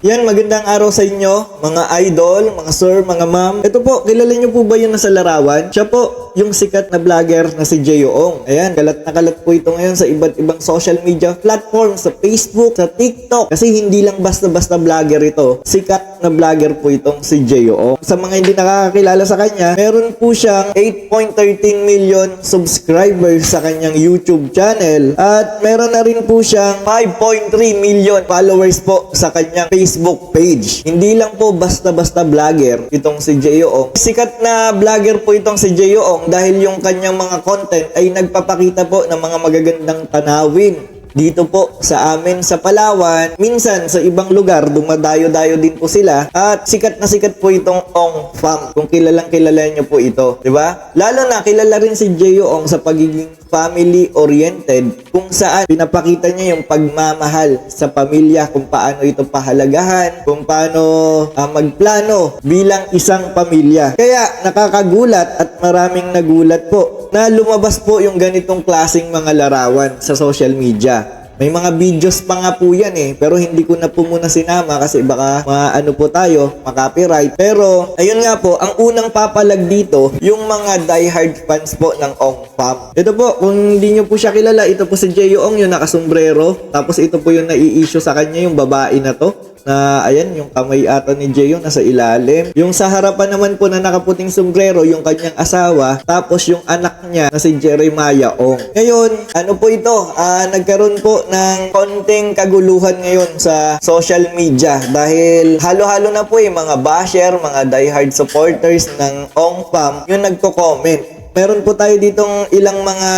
Yan, magandang araw sa inyo, mga idol, mga sir, mga ma'am. Ito po, kilala niyo po ba yung nasa larawan? Siya po, yung sikat na vlogger na si Jay Ong. Ayan, kalat na kalat po ito ngayon sa iba't ibang social media platform, sa Facebook, sa TikTok. Kasi hindi lang basta-basta vlogger ito. Sikat na vlogger po itong si Jay Ong. Sa mga hindi nakakakilala sa kanya, meron po siyang 8.13 million subscribers sa kanyang YouTube channel. At meron na rin po siyang 5.3 million followers po sa kanyang Facebook page. Hindi lang po basta-basta vlogger itong si Jay Ong. Sikat na vlogger po itong si Jay Ong dahil yung kanyang mga content ay nagpapakita po ng mga magagandang tanawin dito po sa amin sa Palawan. Minsan sa ibang lugar dumadayo-dayo din po sila at sikat na sikat po itong Ong Fam. Kung kilalang kilala niyo po ito, 'di ba? Lalo na kilala rin si Jay Ong sa pagiging family-oriented kung saan pinapakita niya yung pagmamahal sa pamilya, kung paano ito pahalagahan, kung paano magplano bilang isang pamilya. Kaya nakakagulat at maraming nagulat po na lumabas po yung ganitong klaseng mga larawan sa social media. May mga videos pa nga po yan pero hindi ko na po muna sinama kasi baka maano po tayo, makapiright. Pero ayun nga po, ang unang papalag dito, yung mga diehard fans po ng Ong Fam. Ito po, kung hindi nyo po siya kilala, ito po si Jay Ong, yung nakasombrero. Tapos ito po yung nai-issue sa kanya, yung babae na to. Na ayan, yung kamay ata ni Jay Ong nasa ilalim. Yung sa harapan naman po na nakaputing sombrero, yung kanyang asawa. Tapos yung anak niya na si Jeremiah Ong. Ngayon, ano po ito? Nagkaroon po ng konting kaguluhan ngayon sa social media dahil halo-halo na po mga basher, mga diehard supporters ng Ong Fam yung nagko-comment. Meron po tayo ditong ilang mga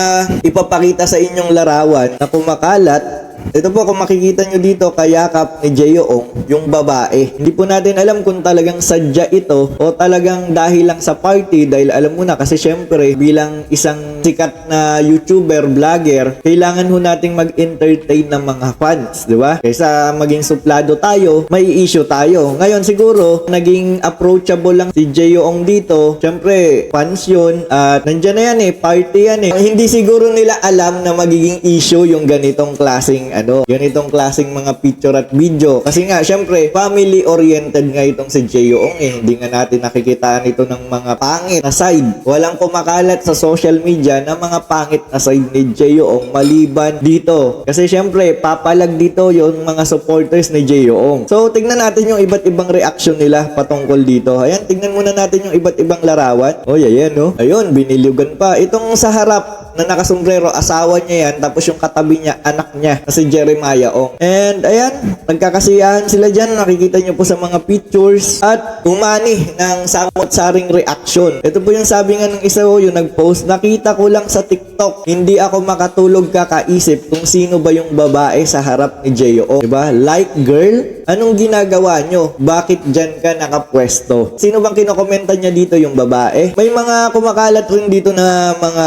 ipapakita sa inyong larawan na kumakalat. Ito po, kung makikita nyo dito, kayakap ni Jay Ong, yung babae. Hindi po natin alam kung talagang sadya ito o talagang dahil lang sa party. Dahil alam mo na, kasi syempre, bilang isang sikat na YouTuber, vlogger, kailangan ho nating mag-entertain ng mga fans, di ba? Kaysa maging suplado tayo, may issue tayo. Ngayon, siguro, naging approachable lang si Jay Ong dito. Syempre, fans yun. At nandyan na yan party yan Hindi siguro nila alam na magiging issue yung ganitong klaseng ganitong klaseng mga picture at video. Kasi nga, syempre, family-oriented nga itong si Jay Ong Hindi nga natin nakikitaan ito ng mga pangit na side. Walang kumakalat sa social media na mga pangit na side ni Jay Ong maliban dito. Kasi syempre, papalag dito yung mga supporters ni Jay Ong. So, tingnan natin yung iba't ibang reaction nila patungkol dito. Ayan, tingnan muna natin yung iba't ibang larawan. Ayan, Ayun, biniligan pa. Itong sa harap na nakasombrero, asawa niya yan. Tapos yung katabi niya, anak niya, na si Jeremiah Ong. And ayan, nagkakasiyahan sila dyan. Nakikita niyo po sa mga pictures. At umani ng samot-saring reaction. Ito po yung sabi nga ng isa yung nag-post. Nakita ko lang sa TikTok. Hindi ako makatulog kakaisip kung sino ba yung babae sa harap ni Jay Ong. Diba? Like girl? Anong ginagawa nyo? Bakit dyan ka nakapwesto? Sino bang kinokomenta niya dito, yung babae? May mga kumakalat rin dito na mga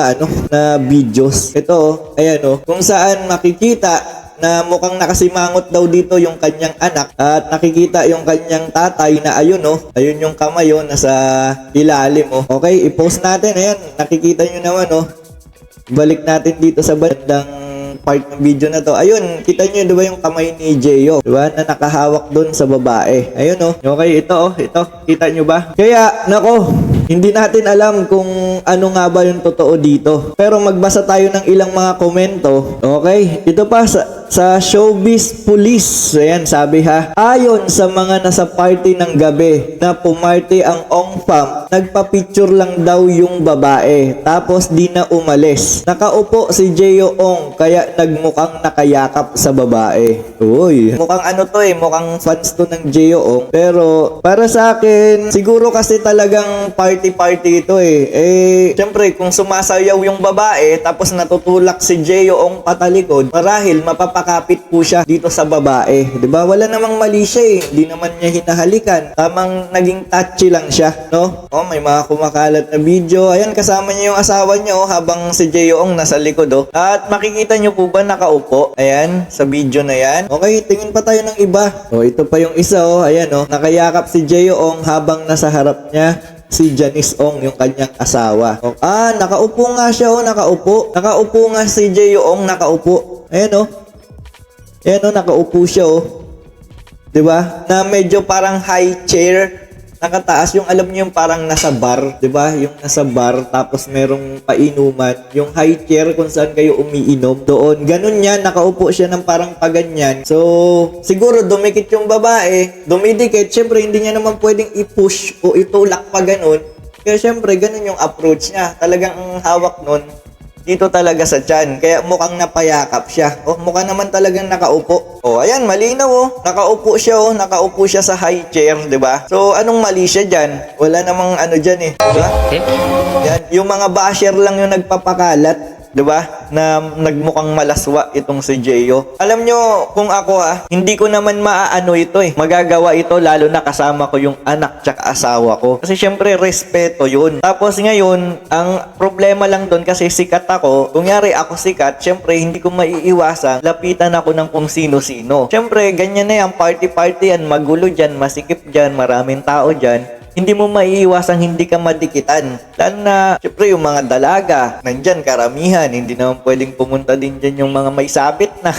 na videos. Ito, ayan kung saan makikita na mukhang nakasimangot daw dito yung kanyang anak at nakikita yung kanyang tatay na ayun ayun yung kamay nasa ilalim Okay, i-post natin. Ayan, nakikita nyo naman Balik natin dito sa bandang part ng video na to. Ayun, kita nyo diba yung kamay ni Jayo, diba, na nakahawak dun sa babae. Ayun okay, ito ito, kita nyo ba? Kaya, nako, hindi natin alam kung ano nga ba yung totoo dito. Pero magbasa tayo ng ilang mga komento. Okay, ito pa sa Showbiz Police. Ayan, sabi ayon sa mga nasa party ng gabi na pumarty ang Ong Fam, nagpa-picture lang daw yung babae. Tapos di na umalis. Nakaupo si Jay Ong kaya nagmukhang nakayakap sa babae. Uy, mukhang mukhang fans to ng Jay Ong. Pero para sa akin, siguro kasi talagang party ito syempre kung sumasayaw yung babae tapos natutulak si Jay Ong patalikod, marahil mapapakapit po siya dito sa babae. 'Di ba? Wala namang mali siya Hindi naman niya hinahalikan. Tamang naging touchy lang siya, may mga kumakalat na video. Ayan, kasama niya yung asawa niya habang si Jay Ong nasa likod At makikita niyo po ba nakaupo? Ayan, sa video na yan. Okay, tingin pa tayo ng iba. Ito pa yung isa Ayan nakayakap si Jay Ong habang nasa harap niya si Janice Ong, yung kanyang asawa. Nakaupo nga siya nakaupo. Nakaupo nga si Jay Ong, nakaupo. Ayan Ayan nakaupo siya 'di ba? Na medyo parang high chair, nakataas, yung alam niyo yung parang nasa bar, 'di ba? Yung nasa bar tapos merong painuman, yung high chair kung saan kayo umiinom doon. Ganun niya, nakaupo siya ng parang paganyan. So, siguro dumikit yung babae, dumidikit, syempre hindi niya naman pwedeng i-push o itulak pa ganun. Kaya syempre ganun yung approach niya. Talagang ang hawak nun dito talaga sa tiyan. Kaya mukhang napayakap siya. Oh, mukha naman talagang nakaupo. Oh, ayan, malinaw oh. Nakaupo siya oh. Nakaupo siya sa high chair, 'di ba? So, anong mali siya diyan? Wala namang ano diyan eh, 'di ba? Yan, yung mga basher lang yung nagpapakalat, 'di ba? Na nagmukhang malaswa itong si Jeyo. Alam nyo, kung ako hindi ko naman maaano ito eh. Magagawa ito lalo na kasama ko yung anak tsaka asawa ko. Kasi syempre, respeto yun. Tapos ngayon, ang problema lang doon kasi sikat ako. Kunyari ako sikat, syempre hindi ko maiiwasan. Lapitan ako ng kung sino-sino. Syempre, ganyan na yan. Party-party yan. Magulo dyan, masikip dyan, maraming tao dyan. Hindi mo maiiwasang hindi ka madikitan. Lalo na, syempre, yung mga dalaga, nandyan, karamihan, hindi naman pwedeng pumunta din dyan yung mga may sabit na.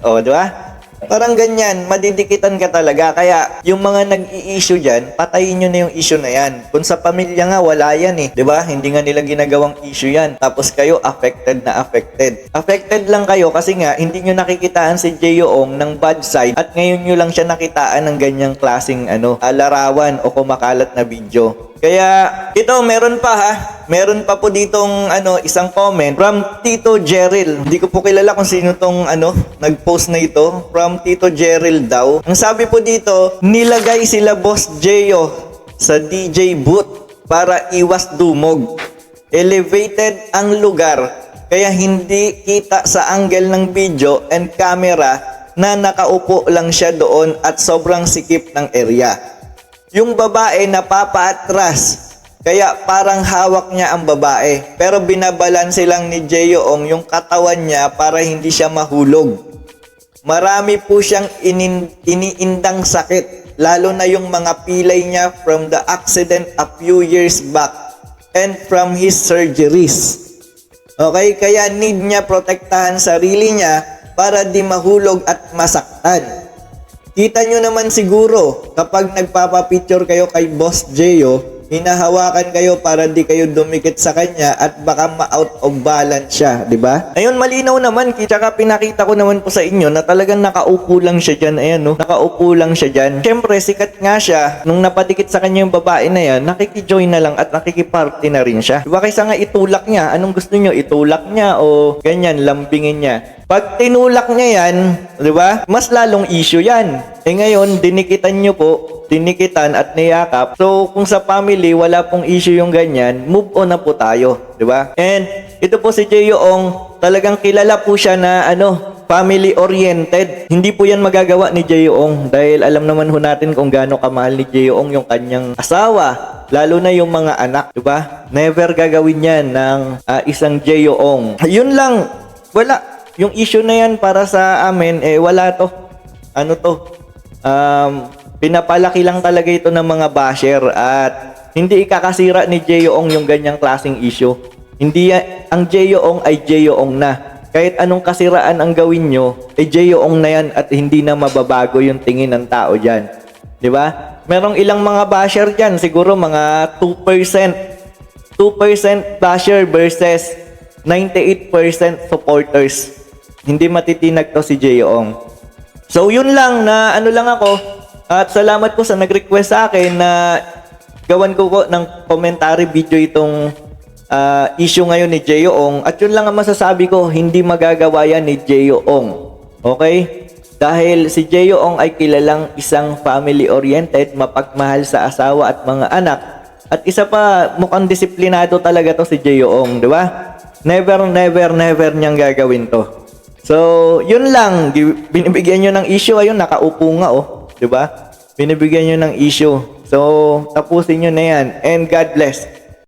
O, di ba? Parang ganyan, madidikitan ka talaga. Kaya, yung mga nag-i-issue dyan, patayin nyo na yung issue na yan. Kung sa pamilya nga, wala yan eh. Di ba? Hindi nga nila ginagawang issue yan. Tapos kayo, affected na affected. Affected lang kayo kasi nga, hindi nyo nakikitaan si Jeyoong ng bad side at ngayon nyo lang siya nakitaan ng ganyang klaseng larawan o kumakalat na video. Kaya, ito, meron pa Meron pa po ditong isang comment from Tito Jeril. Hindi ko po kilala kung sino tong nag-post na ito. From Tito Jeril daw. Ang sabi po dito, nilagay sila Boss Jeyo sa DJ booth para iwas dumog. Elevated ang lugar, kaya hindi kita sa angle ng video and camera na nakaupo lang siya doon at sobrang sikip ng area. Yung babae napapaatras, kaya parang hawak niya ang babae. Pero binabalanse lang ni Jeyoong yung katawan niya para hindi siya mahulog. Marami po siyang iniindang sakit, lalo na yung mga pilay niya from the accident a few years back and from his surgeries. Okay, kaya need niya protektahan sarili niya para di mahulog at masaktan. Kita nyo naman siguro kapag nagpapapicture kayo kay Boss Jeyo, hinahawakan kayo para di kayo dumikit sa kanya at baka ma-out of balance siya, di ba? Ayun, malinaw naman, tsaka pinakita ko naman po sa inyo na talagang nakaupo lang siya dyan. Ayan, no? Nakaupo lang siya dyan. Siyempre, sikat nga siya. Nung napadikit sa kanya yung babae na yan, nakikijoin na lang at nakikiparty na rin siya. Diba, kaysa nga itulak niya. Anong gusto nyo? Itulak niya o ganyan, lambingin niya? Pag tinulak niya yan, di ba? Mas lalong issue yan. Eh ngayon, dinikitan nyo po, dinikitan at niyakap. So, kung sa family, wala pong issue yung ganyan, move on na po tayo. Di ba? And, ito po si Jeyoong, talagang kilala po siya na, family-oriented. Hindi po yan magagawa ni Jeyoong dahil alam naman ho natin kung gaano kamahal ni Jeyoong yung kanyang asawa, lalo na yung mga anak. Di ba? Never gagawin yan ng isang Jeyoong. Yun lang, wala. Yung issue na yan para sa amin, wala to. Pinapalaki lang talaga ito ng mga basher at hindi ikakasira ni Jeyoong yung ganyang klaseng issue. Hindi ang Jeyoong ay Jeyoong na. Kahit anong kasiraan ang gawin nyo, Jeyoong na yan at hindi na mababago yung tingin ng tao dyan. Di ba? Merong ilang mga basher dyan, siguro mga 2%. 2% basher versus 98% supporters. Hindi matitinag to si Jeyoong. So yun lang na lang ako. At salamat po sa nag-request sa akin na gawan ko ng commentary video itong issue ngayon ni Jeyoong. At yun lang ang masasabi ko, hindi magagawa yan ni Jeyoong. Okay? Dahil si Jeyoong ay kilalang isang family-oriented, mapagmahal sa asawa at mga anak. At isa pa, mukhang disiplinado talaga to si Jeyoong, di ba? Never niyang gagawin to. So, yun lang. Binibigyan nyo ng issue. Ayun, nakaupo nga, Diba? Binibigyan nyo ng issue. So, tapusin nyo na yan. And God bless.